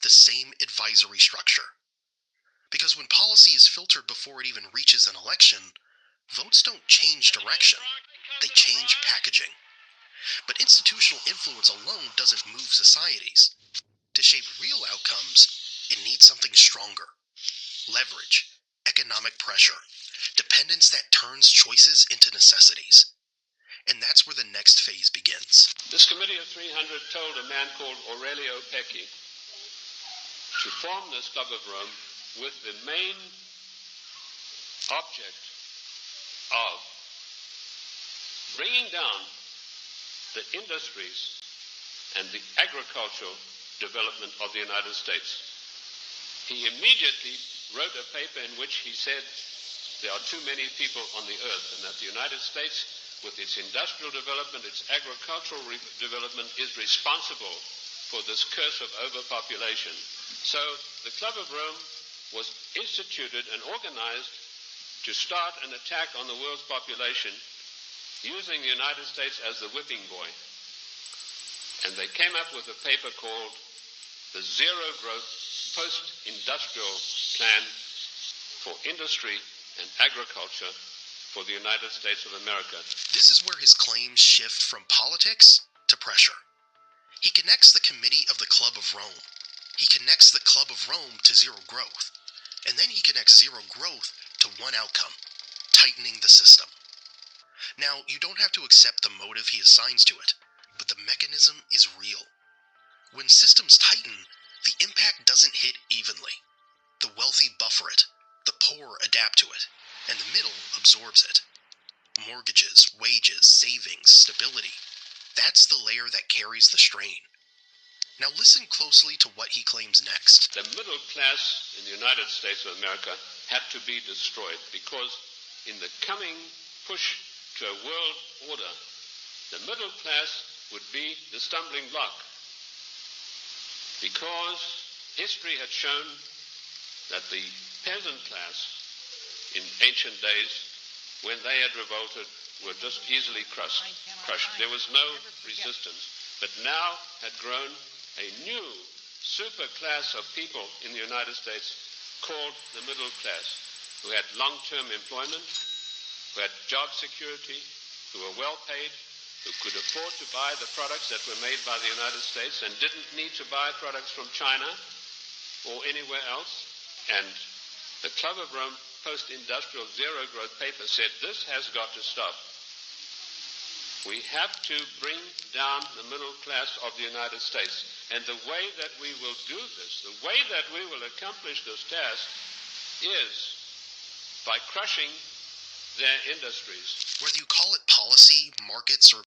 the same advisory structure. Because when policy is filtered before it even reaches an election, votes don't change direction, they change packaging. But institutional influence alone doesn't move societies. To shape real outcomes, it needs something stronger: leverage, economic pressure, dependence that turns choices into necessities. And that's where the next phase begins. This committee of 300 told a man called Aurelio Pecci to form this Club of Rome with the main object of bringing down the industries and the agricultural development of the United States. He immediately wrote a paper in which he said there are too many people on the earth, and that the United States, with its industrial development, its agricultural development, is responsible for this curse of overpopulation. So the Club of Rome was instituted and organized to start an attack on the world's population using the United States as the whipping boy. And they came up with a paper called the Zero Growth Post-Industrial Plan for Industry and Agriculture for the United States of America. This is where his claims shift from politics to pressure. He connects the committee of the Club of Rome. He connects the Club of Rome to zero growth. And then he connects zero growth to one outcome: tightening the system. Now, you don't have to accept the motive he assigns to it, but the mechanism is real. When systems tighten, the impact doesn't hit evenly. The wealthy buffer it, the poor adapt to it, and the middle absorbs it. Mortgages, wages, savings, stability. That's the layer that carries the strain. Now listen closely to what he claims next. The middle class in the United States of America had to be destroyed because in the coming push to a world order, the middle class would be the stumbling block. Because history had shown that the peasant class in ancient days, when they had revolted, were just easily crushed. There was no resistance. But now had grown a new super class of people in the United States called the middle class, who had long-term employment, who had job security, who were well paid, who could afford to buy the products that were made by the United States and didn't need to buy products from China or anywhere else. And the Club of Rome post-industrial zero growth paper said this has got to stop. We have to bring down the middle class of the United States. And the way that we will do this, the way that we will accomplish this task, is by crushing their industries. Whether you call it policy, markets, or